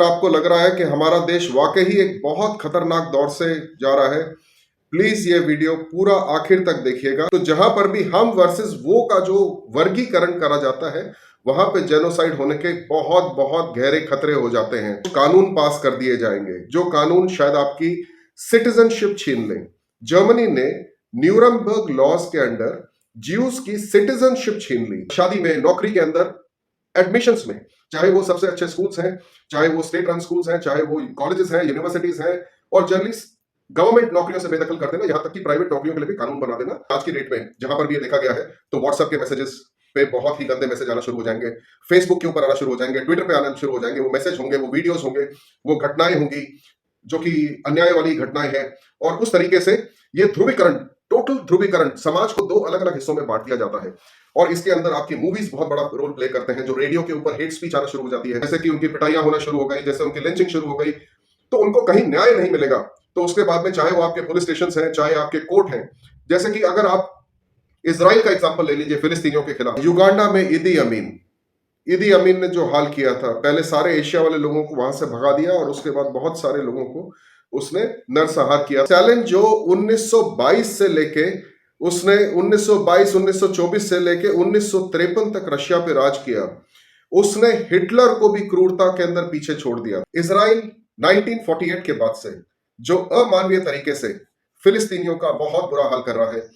आपको लग रहा है कि हमारा देश वाकई ही एक बहुत खतरनाक दौर से जा रहा है, प्लीज ये वीडियो पूरा आखिर तक देखिएगा। तो जहां पर भी हम वर्सेस वो का जो वर्गीकरण करा जाता है, वहां पे जेनोसाइड होने के बहुत बहुत गहरे खतरे हो जाते हैं। कानून पास कर दिए जाएंगे, जो कानून शायद आपकी सिटीजनशिप छीन लें। जर्मनी ने न्यूरमबर्ग लॉज के अंडर ज्यूज की सिटीजनशिप छीन ली। शादी में, नौकरी के अंदर, एडमिशंस में, चाहे वो सबसे अच्छे स्कूल्स हैं, चाहे वो स्टेट रन स्कूल्स हैं, चाहे वो कॉलेजेस हैं, यूनिवर्सिटीज हैं, और जनरली गवर्नमेंट नौकरियों से बेदखल कर देना, यहां तक कि प्राइवेट नौकरियों के लिए भी कानून बना देना। आज की डेट में जहां पर भी ये देखा गया है, तो व्हाट्सएप के मैसेजेस पे बहुत ही गंदे मैसेज आना शुरू हो जाएंगे, फेसबुक के ऊपर आना शुरू हो जाएंगे, ट्विटर पे आना शुरू हो जाएंगे। वो मैसेज होंगे, वो वीडियोस होंगे, वो घटनाएं होंगी जो कि अन्याय वाली घटनाएं हैं। और उस तरीके से ये ध्रुवीकरण, टोटल ध्रुवीकरण, समाज को दो अलग अलग हिस्सों में बांट दिया जाता है। और इसके अंदर आपकी मूवीज बहुत बड़ा रोल प्ले करते हैं, जो रेडियो के ऊपर हेट स्पीच आना शुरू हो जाती है, जैसे कि उनकी पिटाइयां होना शुरू हो गई, जैसे उनकी लिंचिंग शुरू हो गई, तो उनको कहीं न्याय नहीं मिलेगा। तो उसके बाद में चाहे वो आपके पुलिस स्टेशन हैं, चाहे आपके कोर्ट हैं, जैसे कि अगर आप इजराइल का एग्जांपल ले लीजिए फिलिस्तीनियों के खिलाफ, युगांडा में ईदी अमीन ने जो हाल किया था, पहले सारे एशिया वाले लोगों को वहां से भगा दिया और उसके बाद बहुत सारे लोगों को उसने नरसंहार किया। स्टालिन जो 1922 से लेके उसने 1922 1924 से लेके 1953 तक रशिया पे राज किया, उसने हिटलर को भी क्रूरता के अंदर पीछे छोड़ दिया। इजराइल 1948 के बाद से जो अमानवीय तरीके से फिलिस्तीनियों का बहुत बुरा हाल कर रहा है,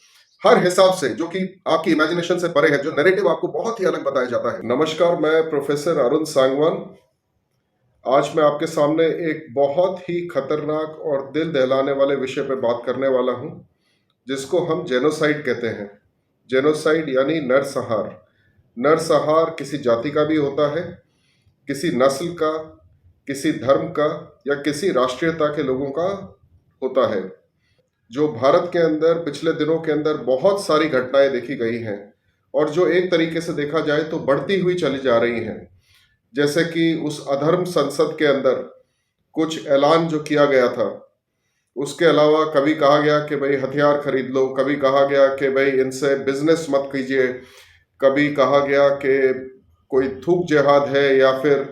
हर हिसाब से, जो कि आपकी इमेजिनेशन से परे है, जो नैरेटिव आपको बहुत ही अलग बताया जाता है। नमस्कार, मैं प्रोफेसर अरुण सांगवान। आज मैं आपके सामने एक बहुत ही खतरनाक और दिल दहलाने वाले विषय पर बात करने वाला हूं, जिसको हम जेनोसाइड कहते हैं। जेनोसाइड यानी नरसंहार। नरसंहार किसी जाति का भी होता है, किसी नस्ल का, किसी धर्म का, या किसी राष्ट्रीयता के लोगों का होता है। जो भारत के अंदर पिछले दिनों के अंदर बहुत सारी घटनाएं देखी गई हैं, और जो एक तरीके से देखा जाए तो बढ़ती हुई चली जा रही हैं। जैसे कि उस अधर्म संसद के अंदर कुछ ऐलान जो किया गया था, उसके अलावा कभी कहा गया कि भाई हथियार खरीद लो, कभी कहा गया कि भाई इनसे बिजनेस मत कीजिए, कभी कहा गया कि कोई थूक जिहाद है या फिर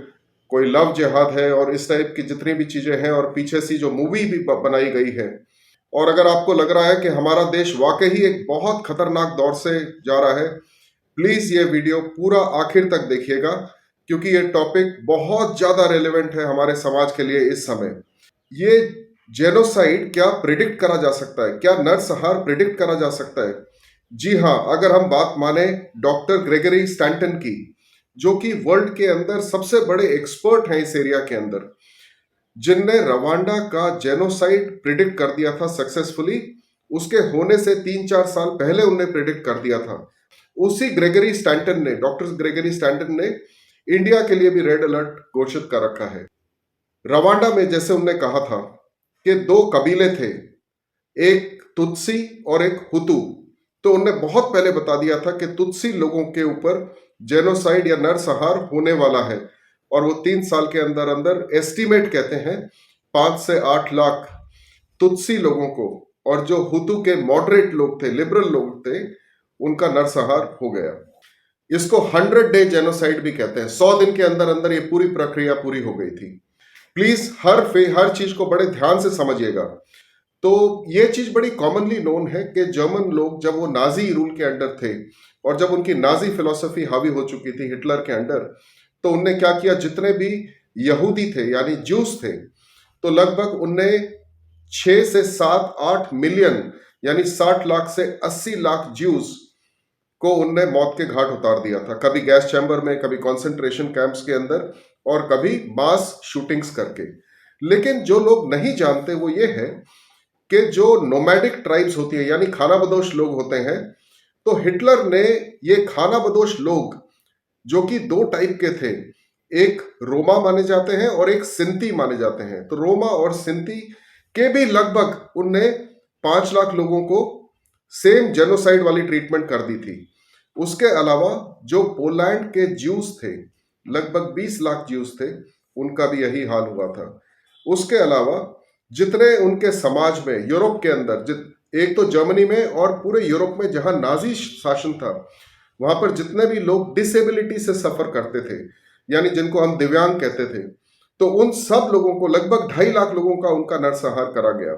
कोई लव जिहाद है, और इस टाइप की जितनी भी चीजें हैं, और पीछे सी जो मूवी भी बनाई गई है। और अगर आपको लग रहा है कि हमारा देश वाकई ही एक बहुत खतरनाक दौर से जा रहा है, प्लीज ये वीडियो पूरा आखिर तक देखिएगा, क्योंकि ये टॉपिक बहुत ज्यादा रेलेवेंट है हमारे समाज के लिए इस समय। ये जेनोसाइड क्या प्रिडिक्ट करा जा सकता है? क्या नरसंहार प्रिडिक्ट करा जा सकता है? जी हाँ, अगर हम बात माने डॉक्टर ग्रेगरी स्टैंटन की, जो कि वर्ल्ड के अंदर सबसे बड़े एक्सपर्ट हैं इस एरिया के अंदर, जिनने रवांडा का जेनोसाइड प्रिडिक्ट कर दिया था सक्सेसफुली। उसके होने से 3-4 साल पहले उन्हें प्रिडिक्ट कर दिया था। उसी ग्रेगरी स्टैंटन ने, डॉक्टर ग्रेगरी स्टैंटन ने इंडिया के लिए भी रेड अलर्ट घोषित कर रखा है। रवांडा में जैसे उन्होंने कहा था कि 2 कबीले थे, एक तुत्सी और एक हुतू, तो उन्होंने बहुत पहले बता दिया था कि तुत्सी लोगों के ऊपर जेनोसाइड या नरसंहार होने वाला है, और वो 3 साल के अंदर अंदर, एस्टिमेट कहते हैं 5 से 8 लाख तुत्सी लोगों को, और जो हुतू के मॉडरेट लोग थे, लिबरल लोग थे, उनका नरसंहार हो गया। इसको 100 डे जेनोसाइड भी कहते हैं। 100 दिन के अंदर अंदर ये पूरी प्रक्रिया पूरी हो गई थी। प्लीज हर चीज को बड़े ध्यान से समझिएगा। तो ये चीज बड़ी कॉमनली नोन है कि जर्मन लोग जब वो नाजी रूल के अंडर थे, और जब उनकी नाजी फिलॉसफी हावी हो चुकी थी हिटलर के अंडर, तो उनने क्या किया, जितने भी यहूदी थे यानी ज्यूस थे, तो लगभग उनने 6 से 7-8 मिलियन यानी 60 लाख से 80 लाख ज्यूस को उनने मौत के घाट उतार दिया था। कभी गैस चैम्बर में, कभी कॉन्सेंट्रेशन कैंप्स के अंदर, और कभी मास शूटिंग्स करके। लेकिन जो लोग नहीं जानते वो ये है कि जो नोमैडिक ट्राइब्स होती है, यानी खानाबदोश लोग होते हैं, तो हिटलर ने ये खानाबदोश लोग, जो कि 2 टाइप के थे, एक रोमा माने जाते हैं और एक सिंती माने जाते हैं, तो रोमा और सिंती के भी लगभग उनने 5 लाख लोगों को सेम जेनोसाइड वाली ट्रीटमेंट कर दी थी। उसके अलावा जो पोलैंड के ज्यूस थे, लगभग 20 लाख ज्यूस थे, उनका भी यही हाल हुआ था। उसके अलावा जितने उनके समाज में यूरोप के अंदर, एक तो जर्मनी में और पूरे यूरोप में जहां नाजी शासन था, वहां पर जितने भी लोग डिसेबिलिटी से सफर करते थे, यानी जिनको हम दिव्यांग कहते थे, तो उन सब लोगों को, लगभग 2.5 लाख लोगों का उनका नरसंहार करा गया।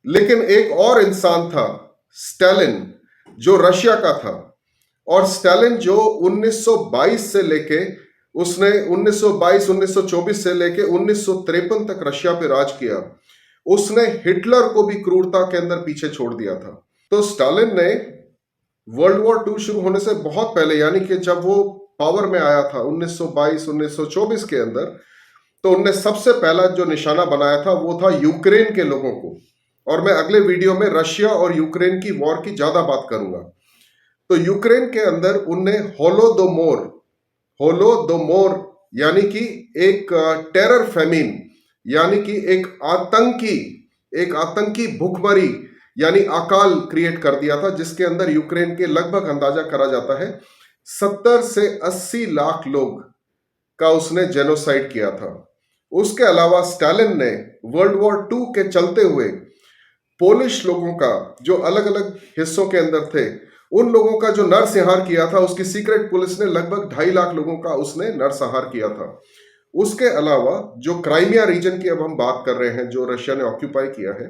लेकिन एक और इंसान था, स्टालिन, जो रशिया का था। और स्टालिन जो 1922 से लेके, उसने 1922 1924 से लेके 1953 तक रशिया पे राज किया। उसने हिटलर को भी क्रूरता के अंदर पीछे छोड़ दिया था। तो स्टालिन ने वर्ल्ड वॉर 2 शुरू होने से बहुत पहले, यानी कि जब वो पावर में आया था 1922 1924 के अंदर, तो उनने सबसे पहला जो निशाना बनाया था वो था यूक्रेन के लोगों को। और मैं अगले वीडियो में रशिया और यूक्रेन की वॉर की ज्यादा बात करूंगा। तो यूक्रेन के अंदर उनने होलोदोमोर यानी कि एक टेरर फेमिन, यानी कि एक आतंकी भुखमरी यानी अकाल क्रिएट कर दिया था, जिसके अंदर यूक्रेन के लगभग अंदाजा करा जाता है 70 से 80 लाख लोग का उसने जेनोसाइड किया था। उसके अलावा स्टालिन ने वर्ल्ड वॉर 2 के चलते हुए पोलिश लोगों का, जो अलग अलग हिस्सों के अंदर थे, उन लोगों का जो नरसंहार किया था, उसकी सीक्रेट पुलिस ने लगभग 2.5 लाख लोगों का उसने नरसंहार किया था। उसके अलावा जो क्राइमिया रीजन की अब हम बात कर रहे हैं, जो रशिया ने ऑक्यूपाई किया है,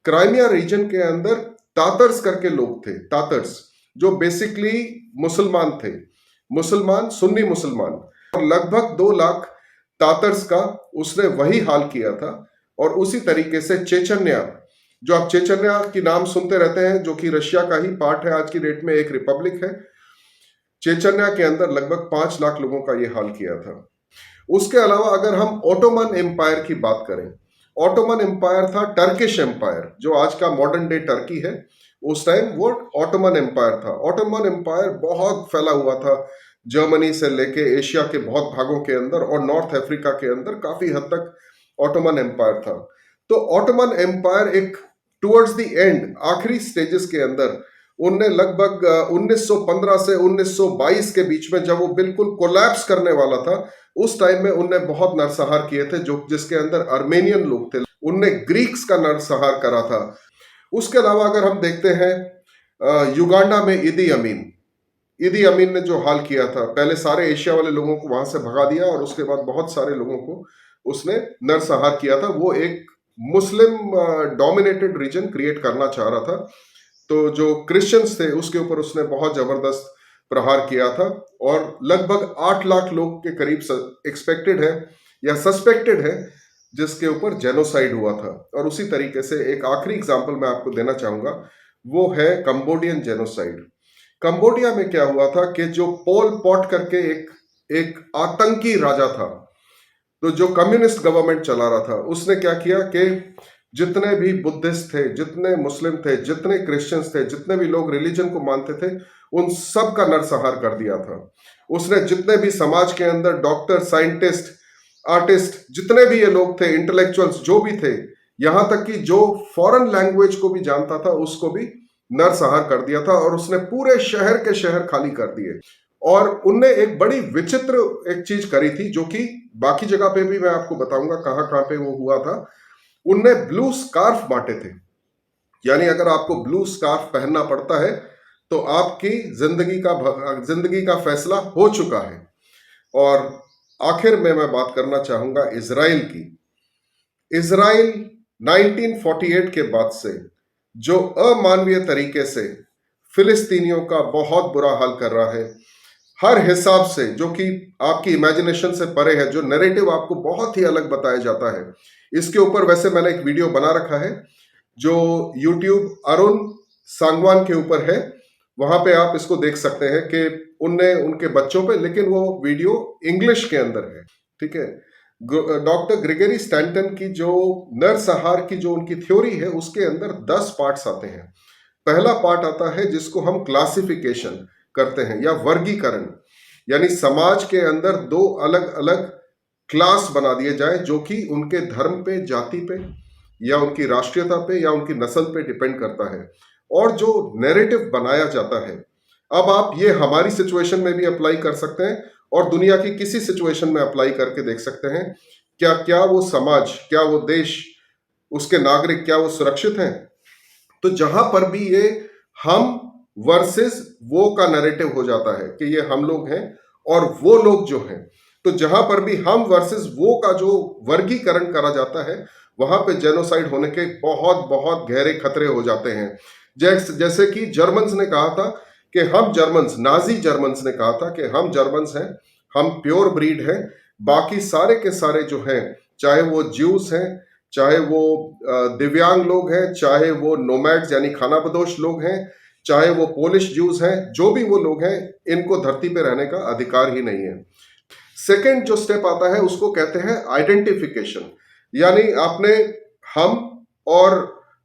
क्राइमिया रीजन के अंदर तातर्स करके लोग थे, तातर्स, जो बेसिकली मुसलमान थे, सुन्नी मुसलमान। और लगभग 2 लाख तातर्स का उसने वही हाल किया था। और उसी तरीके से चेचन्या, जो आप चेचन्या की नाम सुनते रहते हैं, जो कि रशिया का ही पार्ट है, आज की डेट में एक रिपब्लिक है, चेचन्या के अंदर लगभग 5 लाख लोगों का ये हाल किया था। उसके अलावा अगर हम ओटोमन एम्पायर की बात करें, ओटोमन एम्पायर था टर्किश एम्पायर, जो आज का मॉडर्न डे टर्की है, उस टाइम वो ओटोमन एम्पायर था। ओटोमन एम्पायर बहुत फैला हुआ था, जर्मनी से लेके एशिया के बहुत भागों के अंदर और नॉर्थ अफ्रीका के अंदर काफी हद तक ओटोमन एम्पायर था। तो ओटोमन एम्पायर एक टुवर्ड्स द एंड, आखिरी स्टेजेस के अंदर, उनने लगभग 1915 से 1922 के बीच में, जब वो बिल्कुल कोलैप्स करने वाला था, उस टाइम में उनने बहुत नरसंहार किए थे, जो जिसके अंदर अर्मेनियन लोग थे। उनने ग्रीक्स का नरसंहार करा था। उसके अलावा अगर हम देखते हैं युगांडा में इदी अमीन ने जो हाल किया था, पहले सारे एशिया वाले लोगों को वहां से भगा दिया और उसके बाद बहुत सारे लोगों को उसने नरसंहार किया था। वो एक मुस्लिम डोमिनेटेड रीजन क्रिएट करना चाह रहा था। तो जो क्रिश्चियंस थे उसके ऊपर उसने बहुत जबरदस्त प्रहार किया था और लगभग 8 लाख लोग के करीब एक्सपेक्टेड है या सस्पेक्टेड है जिसके ऊपर जेनोसाइड हुआ था। और उसी तरीके से एक आखिरी एग्जांपल मैं आपको देना चाहूंगा, वो है कंबोडियन जेनोसाइड। कंबोडिया में क्या हुआ था कि जो पोल पॉट करके एक आतंकी राजा था, तो जो कम्युनिस्ट गवर्नमेंट चला रहा था, उसने क्या किया कि जितने भी बुद्धिस्ट थे, जितने मुस्लिम थे, जितने क्रिश्चियंस थे, जितने भी लोग रिलीजन को मानते थे, उन सब का नरसंहार कर दिया था। उसने जितने भी समाज के अंदर डॉक्टर, साइंटिस्ट, आर्टिस्ट, जितने भी ये लोग थे, इंटेलेक्चुअल्स जो भी थे, यहां तक कि जो फॉरेन लैंग्वेज को भी जानता था, उसको भी नरसंहार कर दिया था। और उसने पूरे शहर के शहर खाली कर दिए। और उनने एक बड़ी विचित्र एक चीज करी थी, जो कि बाकी जगह पे भी मैं आपको बताऊंगा कहां कहां पे वो हुआ था। उनने ब्लू स्कार्फ बांटे थे, यानी अगर आपको ब्लू स्कार्फ पहनना पड़ता है तो आपकी जिंदगी का फैसला हो चुका है। और आखिर में मैं बात करना चाहूंगा इजराइल की। इजराइल 1948 के बाद से जो अमानवीय तरीके से फिलिस्तीनियों का बहुत बुरा हाल कर रहा है, हर हिसाब से, जो कि आपकी इमेजिनेशन से परे है, जो नैरेटिव आपको बहुत ही अलग बताया जाता है। इसके ऊपर वैसे मैंने एक वीडियो बना रखा है जो YouTube अरुण सांगवान के ऊपर है, वहां पे आप इसको देख सकते हैं कि उनने उनके बच्चों पे, लेकिन वो वीडियो इंग्लिश के अंदर है, ठीक है। डॉक्टर ग्रेगरी स्टैंटन की जो नरसंहार की जो उनकी थ्योरी है, उसके अंदर 10 पार्ट्स आते हैं। पहला पार्ट आता है जिसको हम क्लासिफिकेशन करते हैं या वर्गीकरण, यानी समाज के अंदर 2 अलग अलग क्लास बना दिए जाए, जो कि उनके धर्म पे, जाति पे, या उनकी राष्ट्रीयता पे, या उनकी नस्ल पे डिपेंड करता है। और जो नैरेटिव बनाया जाता है, अब आप ये हमारी सिचुएशन में भी अप्लाई कर सकते हैं और दुनिया की किसी सिचुएशन में अप्लाई करके देख सकते हैं, क्या वो समाज, क्या वो देश, उसके नागरिक, क्या वो सुरक्षित हैं। तो जहां पर भी ये हम वर्सेस वो का नैरेटिव हो जाता है कि ये हम लोग हैं और वो लोग जो हैं, तो जहां पर भी हम वर्सेस वो का जो वर्गीकरण करा जाता है, वहां पे जेनोसाइड होने के बहुत बहुत गहरे खतरे हो जाते हैं। जैसे कि जर्मन्स ने कहा था कि हम जर्मन्स, नाजी जर्मन्स ने कहा था कि हम जर्मन्स हैं, हम प्योर ब्रीड हैं, बाकी सारे के सारे जो हैं, चाहे वो ज्यूस हैं, चाहे वो दिव्यांग लोग हैं, चाहे वो नोमैड्स यानी खानाबदोश लोग हैं, चाहे वो पोलिश ज्यूज हैं, जो भी वो लोग हैं, इनको धरती पे रहने का अधिकार ही नहीं है। सेकेंड जो स्टेप आता है उसको कहते हैं आइडेंटिफिकेशन, यानी आपने हम और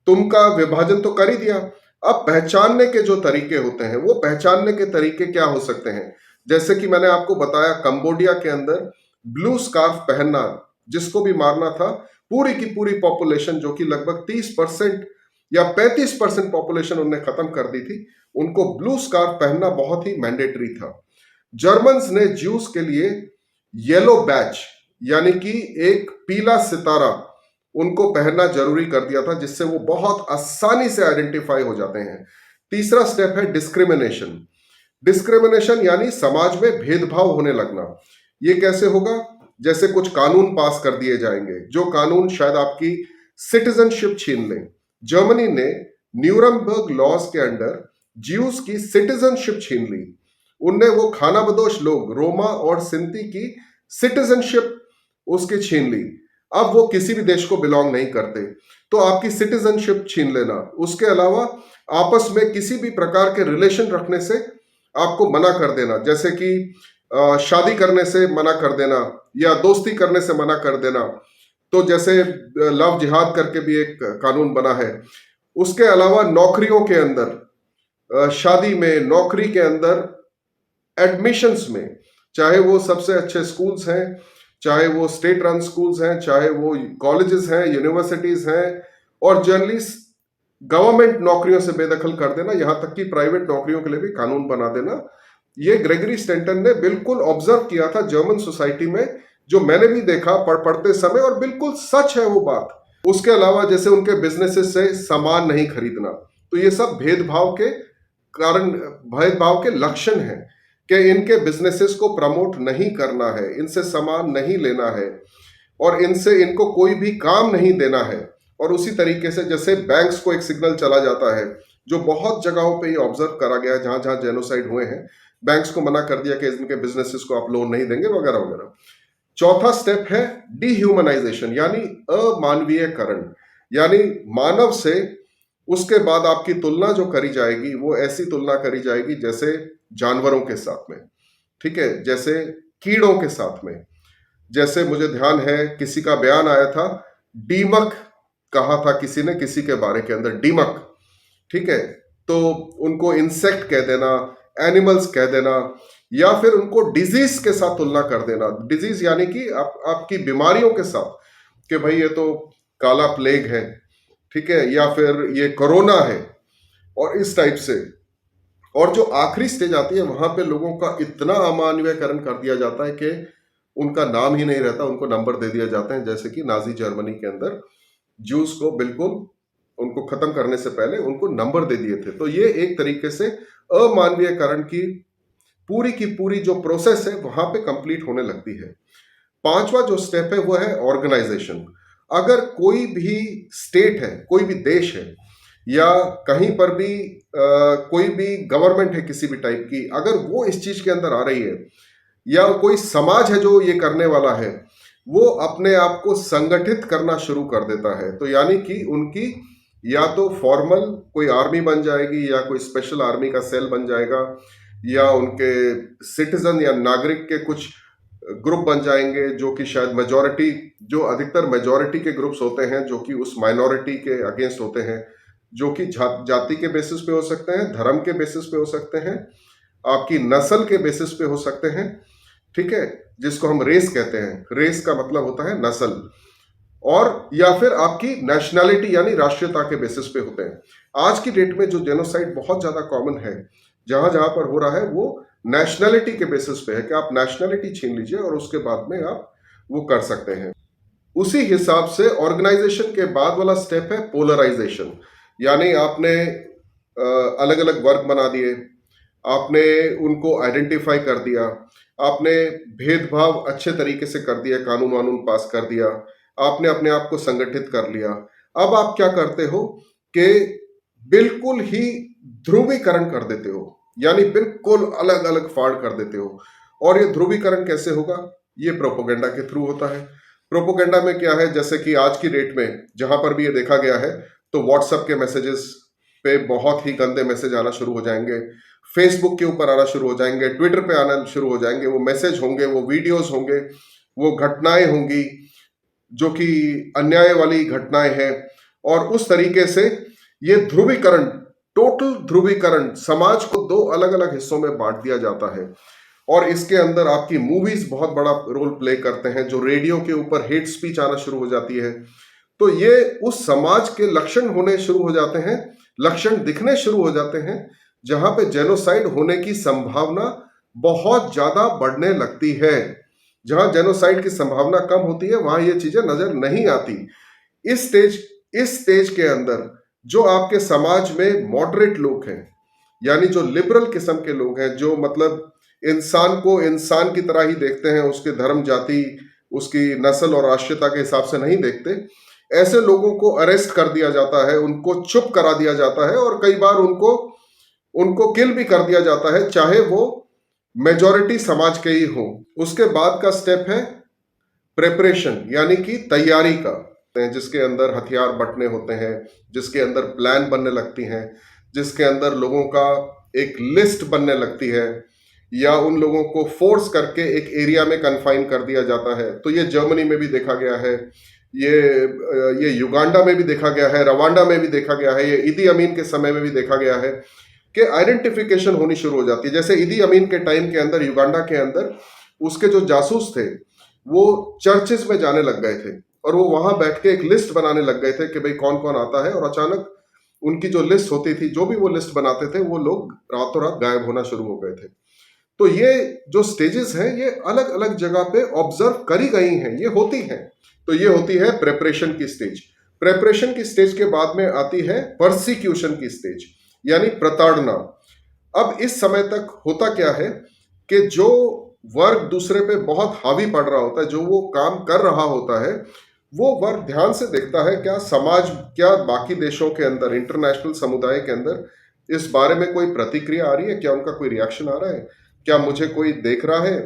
तुम का विभाजन तो कर ही दिया, अब पहचानने के जो तरीके होते हैं, वो पहचानने के तरीके क्या हो सकते हैं? जैसे कि मैंने आपको बताया, कंबोडिया के अंदर ब्लू स्कार्फ पहनना, जिसको भी मारना था, पूरी की पूरी पॉपुलेशन जो कि लगभग 30% या 35% पॉपुलेशन उन्होंने खत्म कर दी थी, उनको ब्लू स्कार्फ पहनना बहुत ही मैंडेटरी था। जर्मन्स ने ज्यूस के लिए येलो बैच यानी कि एक पीला सितारा उनको पहनना जरूरी कर दिया था, जिससे वो बहुत आसानी से आइडेंटिफाई हो जाते हैं। तीसरा स्टेप है डिस्क्रिमिनेशन। डिस्क्रिमिनेशन यानी समाज में भेदभाव होने लगना। ये कैसे होगा? जैसे कुछ कानून पास कर दिए जाएंगे, जो कानून शायद आपकी सिटीजनशिप छीन लें। जर्मनी ने न्यूरमबर्ग लॉज के अंडर ज्यूस की सिटीजनशिप छीन ली। उनने वो खानाबदोश लोग, रोमा और सिंती की सिटीजनशिप उसकी छीन ली। अब वो किसी भी देश को बिलोंग नहीं करते, तो आपकी सिटीजनशिप छीन लेना। उसके अलावा आपस में किसी भी प्रकार के रिलेशन रखने से आपको मना कर देना, जैसे कि शादी करने से मना कर देना या दोस्ती करने से मना कर देना। तो जैसे लव जिहाद करके भी एक कानून बना है। उसके अलावा नौकरियों के अंदर, शादी में, नौकरी के अंदर, एडमिशंस में, चाहे वो सबसे अच्छे स्कूल्स हैं, चाहे वो स्टेट रन स्कूल्स हैं, चाहे वो कॉलेजेस हैं, यूनिवर्सिटीज हैं, और जनरली गवर्नमेंट नौकरियों से बेदखल कर देना, यहां तक कि प्राइवेट नौकरियों के लिए भी कानून बना देना। ये ग्रेगरी स्टेंटन ने बिल्कुल ऑब्जर्व किया था जर्मन सोसाइटी में, जो मैंने भी देखा पढ़ते समय, और बिल्कुल सच है वो बात। उसके अलावा जैसे उनके बिजनेसेस से सामान नहीं खरीदना, तो ये सब भेदभाव के कारण, भेदभाव के लक्षण हैं कि इनके बिजनेसेस को प्रमोट नहीं करना है, इनसे सामान नहीं लेना है, और इनसे इनको कोई भी काम नहीं देना है। और उसी तरीके से जैसे बैंक्स को एक सिग्नल चला जाता है, जो बहुत जगहों पे ये ऑब्जर्व करा गया है, जहां जहां जेनोसाइड हुए हैं, बैंक्स को मना कर दिया कि इनके बिजनेसेस को आप लोन नहीं देंगे, वगैरह वगैरह। चौथा स्टेप है डिह्यूमनाइजेशन, यानी अमानवीयकरण, यानी मानव से उसके बाद आपकी तुलना जो करी जाएगी, वो ऐसी तुलना करी जाएगी जैसे जानवरों के साथ में, ठीक है, जैसे कीड़ों के साथ में। जैसे मुझे ध्यान है, किसी का बयान आया था, डीमक कहा था किसी ने किसी के बारे के अंदर, डीमक, ठीक है, तो उनको इंसेक्ट कह देना, एनिमल्स कह देना, या फिर उनको डिजीज के साथ तुलना कर देना। डिजीज यानी कि आपकी बीमारियों के साथ, कि भाई ये तो काला प्लेग है, ठीक है, या फिर ये कोरोना है, और इस टाइप से। और जो आखिरी स्टेज आती है, वहां पे लोगों का इतना अमानवीयकरण कर दिया जाता है कि उनका नाम ही नहीं रहता, उनको नंबर दे दिया जाते हैं। जैसे कि नाजी जर्मनी के अंदर ज्यूस को बिल्कुल उनको खत्म करने से पहले उनको नंबर दे दिए थे। तो ये एक तरीके से अमानवीयकरण की पूरी जो प्रोसेस है, वहां पे कंप्लीट होने लगती है। पांचवा जो स्टेप है वो है ऑर्गेनाइजेशन। अगर कोई भी स्टेट है, कोई भी देश है, या कहीं पर भी कोई भी गवर्नमेंट है किसी भी टाइप की, अगर वो इस चीज के अंदर आ रही है, या कोई समाज है जो ये करने वाला है, वो अपने आप को संगठित करना शुरू कर देता है। तो यानी कि उनकी या तो फॉर्मल कोई आर्मी बन जाएगी, या कोई स्पेशल आर्मी का सेल बन जाएगा, या उनके सिटीजन या नागरिक के कुछ ग्रुप बन जाएंगे, जो कि शायद मेजॉरिटी, जो अधिकतर मेजॉरिटी के ग्रुप्स होते हैं, जो कि उस माइनॉरिटी के अगेंस्ट होते हैं, जो कि जाति के बेसिस पे हो सकते हैं, धर्म के बेसिस पे हो सकते हैं, आपकी नस्ल के बेसिस पे हो सकते हैं, ठीक है, जिसको हम रेस कहते हैं। रेस का मतलब होता है नस्ल, और या फिर आपकी नेशनैलिटी यानी राष्ट्रीयता के बेसिस पे होते हैं। आज की डेट में जो जेनोसाइड बहुत ज्यादा कॉमन है, जहां जहां पर हो रहा है, वो नेशनैलिटी के बेसिस पे है, कि आप नेशनैलिटी छीन लीजिए और उसके बाद में आप वो कर सकते हैं। उसी हिसाब से ऑर्गेनाइजेशन के बाद वाला स्टेप है पोलराइजेशन, यानी आपने अलग अलग वर्ग बना दिए, आपने उनको आइडेंटिफाई कर दिया, आपने भेदभाव अच्छे तरीके से कर दिया, कानून वानून पास कर दिया, आपने अपने आप को संगठित कर लिया। अब आप क्या करते हो कि बिल्कुल ही ध्रुवीकरण कर देते हो, यानी बिल्कुल अलग अलग फाड़ कर देते हो। और ये ध्रुवीकरण कैसे होगा? ये प्रोपोगेंडा के थ्रू होता है। प्रोपोगेंडा में क्या है, जैसे कि आज की डेट में जहां पर भी ये देखा गया है, तो व्हाट्सएप के मैसेजेस पे बहुत ही गंदे मैसेज आना शुरू हो जाएंगे, फेसबुक के ऊपर आना शुरू हो जाएंगे, ट्विटर पे आना शुरू हो जाएंगे। वो मैसेज होंगे, वो वीडियोस होंगे, वो घटनाएं होंगी जो कि अन्याय वाली घटनाएं हैं। और उस तरीके से ये ध्रुवीकरण, टोटल ध्रुवीकरण, समाज को दो अलग अलग हिस्सों में बांट दिया जाता है। और इसके अंदर आपकी मूवीज बहुत बड़ा रोल प्ले करते हैं, जो रेडियो के ऊपर हेट स्पीच आना शुरू हो जाती है। तो ये उस समाज के लक्षण होने शुरू हो जाते हैं, लक्षण दिखने शुरू हो जाते हैं, जहां पे जेनोसाइड होने की संभावना बहुत ज्यादा बढ़ने लगती है। जहां जेनोसाइड की संभावना कम होती है वहां ये चीजें नजर नहीं आती। इस स्टेज के अंदर जो आपके समाज में मॉडरेट लोग हैं, यानी जो लिबरल किस्म के लोग हैं, जो मतलब इंसान को इंसान की तरह ही देखते हैं, उसके धर्म, जाति, उसकी नस्ल और राष्ट्रीयता के हिसाब से नहीं देखते, ऐसे लोगों को अरेस्ट कर दिया जाता है, उनको चुप करा दिया जाता है और कई बार उनको किल भी कर दिया जाता है, चाहे वो मेजॉरिटी समाज के ही हो। उसके बाद का स्टेप है प्रेपरेशन, यानी कि तैयारी का, जिसके अंदर हथियार बंटने होते हैं, जिसके अंदर प्लान बनने लगती हैं, जिसके अंदर लोगों का एक लिस्ट बनने लगती है, या उन लोगों को फोर्स करके एक एरिया में कन्फाइन कर दिया जाता है। तो ये जर्मनी में भी देखा गया है, ये युगांडा में भी देखा गया है, रवांडा में भी देखा गया है, ये ईदी अमीन के समय में भी देखा गया है कि आइडेंटिफिकेशन होनी शुरू हो जाती है। जैसे ईदी अमीन के टाइम के अंदर युगांडा के अंदर उसके जो जासूस थे वो चर्चेस में जाने लग गए थे और वो वहां बैठ के एक लिस्ट बनाने लग गए थे कि भाई कौन कौन आता है, और अचानक उनकी जो लिस्ट होती थी, जो भी वो लिस्ट बनाते थे, वो लोग रातों रात गायब होना शुरू हो गए थे। तो ये जो स्टेजेस हैं ये अलग अलग जगह पे ऑब्जर्व करी गई हैं, ये होती हैं। तो ये होती है प्रेपरेशन की स्टेज। प्रेपरेशन की स्टेज के बाद में आती है परसिक्यूशन की स्टेज, यानी प्रताड़ना। अब इस समय तक होता क्या है कि जो वर्ग दूसरे पे बहुत हावी पड़ रहा होता है, जो वो काम कर रहा होता है, वो वर्ग ध्यान से देखता है क्या समाज, क्या बाकी देशों के अंदर, इंटरनेशनल समुदाय के अंदर इस बारे में कोई प्रतिक्रिया आ रही है, क्या उनका कोई रिएक्शन आ रहा है, क्या मुझे कोई देख रहा है।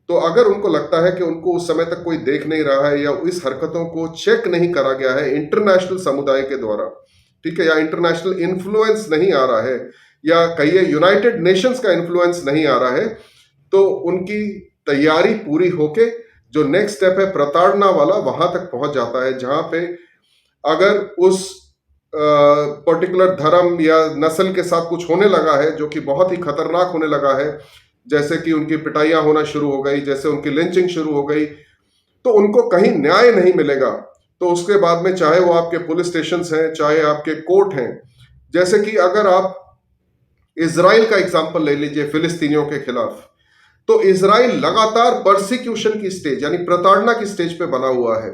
तो अगर उनको लगता है कि उनको उस समय तक कोई देख नहीं रहा है, या इस हरकतों को चेक नहीं करा गया है इंटरनेशनल समुदाय के द्वारा, ठीक है, या इंटरनेशनल इन्फ्लुएंस नहीं आ रहा है, या कहिए यूनाइटेड नेशंस का इन्फ्लुएंस नहीं आ रहा है, तो उनकी तैयारी पूरी होके जो नेक्स्ट स्टेप है प्रताड़ना वाला, वहां तक पहुंच जाता है, जहां पे अगर उस पर्टिकुलर धर्म या नस्ल के साथ कुछ होने लगा है जो कि बहुत ही खतरनाक होने लगा है, जैसे कि उनकी पिटाइयां होना शुरू हो गई, जैसे उनकी लिंचिंग शुरू हो गई, तो उनको कहीं न्याय नहीं मिलेगा। तो उसके बाद में चाहे वो आपके पुलिस स्टेशंस हैं, चाहे आपके कोर्ट हैं, जैसे कि अगर आप इजराइल का एग्जांपल ले लीजिए फिलिस्तीनियों के खिलाफ, तो इजराइल लगातार परसिक्यूशन की स्टेज, यानी प्रताड़ना की स्टेज पे बना हुआ है।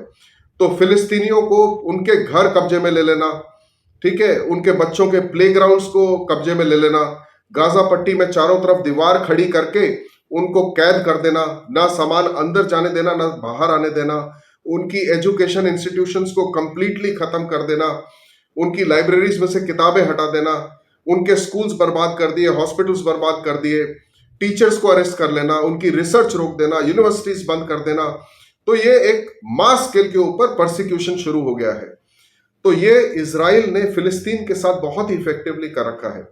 तो फिलिस्तीनियों को उनके घर कब्जे में ले लेना, ठीक है, उनके बच्चों के प्लेग्राउंड्स को कब्जे में ले लेना, गाजा पट्टी में चारों तरफ दीवार खड़ी करके उनको कैद कर देना, ना सामान अंदर जाने देना, ना बाहर आने देना, उनकी एजुकेशन इंस्टीट्यूशंस को कंप्लीटली खत्म कर देना, उनकी लाइब्रेरीज में से किताबें हटा देना, उनके स्कूल्स बर्बाद कर दिए, हॉस्पिटल्स बर्बाद कर दिए, टीचर्स को अरेस्ट कर लेना, उनकी रिसर्च रोक देना, यूनिवर्सिटीज बंद कर देना। तो ये एक मास स्केल के ऊपर परसिक्यूशन शुरू हो गया है। तो ये इजराइल ने फिलिस्तीन के साथ बहुत ही इफेक्टिवली कर रखा है।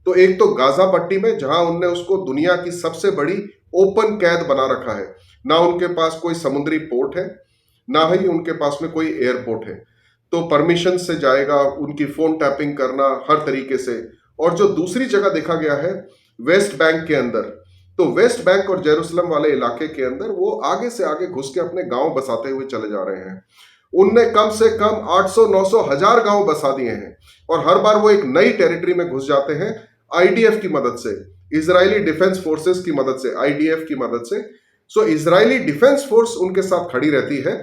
तो एक तो गाजा पट्टी में, जहां उनने उसको दुनिया की सबसे बड़ी ओपन कैद बना रखा है, ना उनके पास कोई समुद्री पोर्ट है, ना ही उनके पास में कोई एयरपोर्ट है, तो परमिशन से जाएगा, उनकी फोन टैपिंग करना हर तरीके से। और जो दूसरी जगह देखा गया है वेस्ट बैंक के अंदर, तो वेस्ट बैंक और जेरूसलम वाले इलाके के अंदर वो आगे से आगे घुस के अपने गांव बसाते हुए चले जा रहे हैं। उनने कम से कम 800, 900, 1000 गांव बसा दिए हैं, और हर बार वो एक नई टेरिटरी में घुस जाते हैं आईडीएफ की मदद से, इजरायली डिफेंस फोर्सेस की मदद से, आईडीएफ की मदद से। सो इजरायली डिफेंस फोर्स उनके साथ खड़ी रहती है,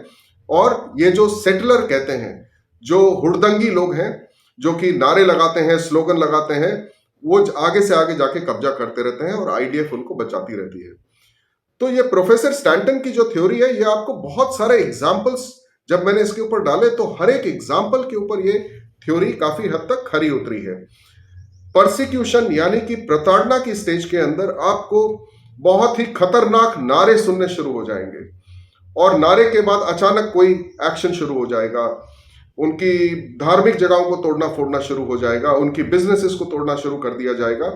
और ये जो सेटलर कहते हैं, जो हुड़दंगी लोग हैं, जो कि नारे लगाते हैं, स्लोगन लगाते हैं, वो आगे से आगे जाके कब्जा करते रहते हैं और आईडीएफ उनको बचाती रहती है। तो ये प्रोफेसर स्टैंटन की जो थ्योरी है, ये आपको बहुत सारे एग्जाम्पल्स जब मैंने इसके ऊपर डाले तो हर एक एग्जाम्पल के ऊपर ये थ्योरी काफी हद तक खरी उतरी है। परसिक्यूशन यानी कि प्रताड़ना की स्टेज के अंदर आपको बहुत ही खतरनाक नारे सुनने शुरू हो जाएंगे और नारे के बाद अचानक कोई एक्शन शुरू हो जाएगा। उनकी धार्मिक जगहों को तोड़ना फोड़ना शुरू हो जाएगा, उनकी बिजनेसेस को तोड़ना शुरू कर दिया जाएगा।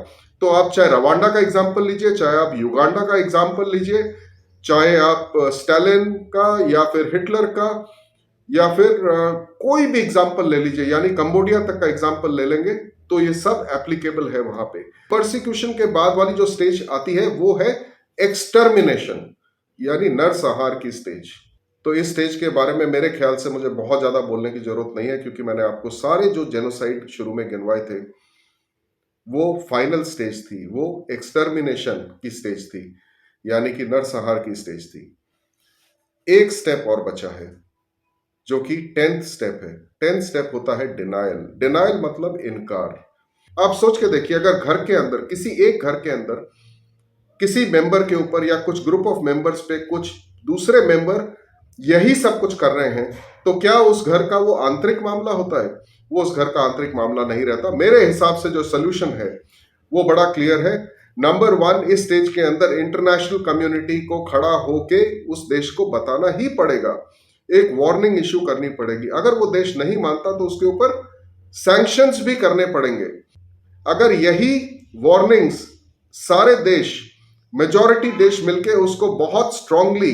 तो आप चाहे रवांडा का एग्जाम्पल लीजिए, चाहे आप युगांडा का एग्जाम्पल लीजिए, चाहे आप स्टालिन का या फिर हिटलर का या फिर कोई भी एग्जाम्पल ले लीजिए, यानी कंबोडिया तक का एग्जाम्पल ले लेंगे तो ये सब एप्लीकेबल है वहां पे। परसिक्यूशन के बाद वाली जो स्टेज आती है वो है एक्सटर्मिनेशन यानी नरसंहार की स्टेज। तो इस स्टेज के बारे में मेरे ख्याल से मुझे बहुत ज्यादा बोलने की जरूरत नहीं है, क्योंकि मैंने आपको सारे जो जेनोसाइड शुरू में गिनवाए थे वो फाइनल स्टेज थी, वो एक्सटर्मिनेशन की स्टेज थी, यानी कि नरसंहार की स्टेज थी। एक स्टेप और बचा है जो कि 10th स्टेप है। 10th स्टेप होता है डिनायल। डिनायल मतलब इनकार। आप सोच के देखिए, अगर घर के अंदर किसी एक घर के अंदर किसी मेंबर के ऊपर या कुछ ग्रुप ऑफ मेंबर्स पे कुछ दूसरे मेंबर यही सब कुछ कर रहे हैं, तो क्या उस घर का वो आंतरिक मामला होता है? वो उस घर का आंतरिक मामला नहीं रहता। मेरे हिसाब से जो सोल्यूशन है वो बड़ा क्लियर है। नंबर 1, इस स्टेज के अंदर इंटरनेशनल कम्युनिटी को खड़ा होके उस देश को बताना ही पड़ेगा, एक वार्निंग इशू करनी पड़ेगी। अगर वो देश नहीं मानता तो उसके ऊपर सैंक्शंस भी करने पड़ेंगे। अगर यही वार्निंग्स सारे देश, मेजॉरिटी देश मिलके उसको बहुत स्ट्रांगली,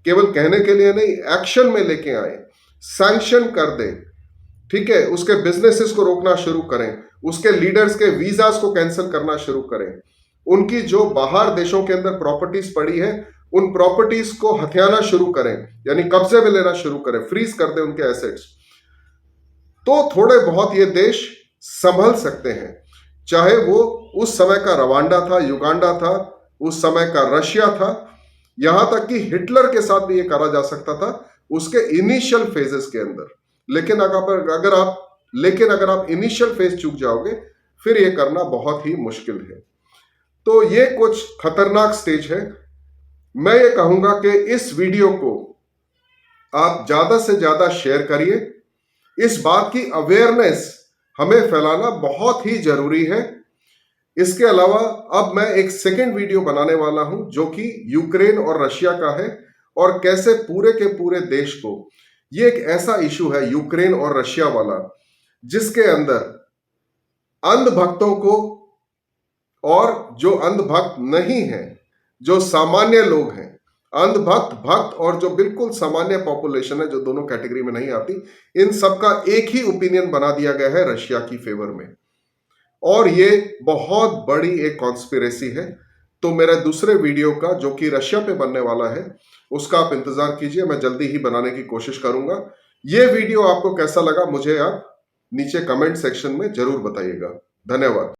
केवल कहने के लिए नहीं, एक्शन में लेके आए, सैंक्शन कर दें, ठीक है, उसके बिजनेसेस को रोकना शुरू करें, उसके लीडर्स के वीजास को कैंसिल करना शुरू करें, उनकी जो बाहर देशों के अंदर प्रॉपर्टीज पड़ी है उन प्रॉपर्टीज को हथियाना शुरू करें, यानी कब्जे में लेना शुरू करें, फ्रीज कर दें उनके एसेट्स, तो थोड़े बहुत ये देश संभल सकते हैं। चाहे वो उस समय का रवांडा था, युगांडा था, उस समय का रशिया था, यहां तक कि हिटलर के साथ भी ये करा जा सकता था उसके इनिशियल फेजेस के अंदर। लेकिन अगर आप इनिशियल फेज चूक जाओगे फिर ये करना बहुत ही मुश्किल है। तो ये कुछ खतरनाक स्टेज है। मैं ये कहूंगा कि इस वीडियो को आप ज्यादा से ज्यादा शेयर करिए। इस बात की अवेयरनेस हमें फैलाना बहुत ही जरूरी है। इसके अलावा अब मैं एक सेकेंड वीडियो बनाने वाला हूं जो कि यूक्रेन और रशिया का है, और कैसे पूरे के पूरे देश को, ये एक ऐसा इशू है यूक्रेन और रशिया वाला जिसके अंदर अंधभक्तों को और जो अंधभक्त नहीं है, जो सामान्य लोग हैं, अंधभक्त, भक्त और जो बिल्कुल सामान्य पॉपुलेशन है जो दोनों कैटेगरी में नहीं आती, इन सबका एक ही ओपिनियन बना दिया गया है रशिया की फेवर में। और ये बहुत बड़ी एक कॉन्स्पिरेसी है। तो मेरे दूसरे वीडियो का जो कि रशिया पे बनने वाला है उसका आप इंतजार कीजिए, मैं जल्दी ही बनाने की कोशिश करूंगा। ये वीडियो आपको कैसा लगा मुझे आप नीचे कमेंट सेक्शन में जरूर बताइएगा। धन्यवाद।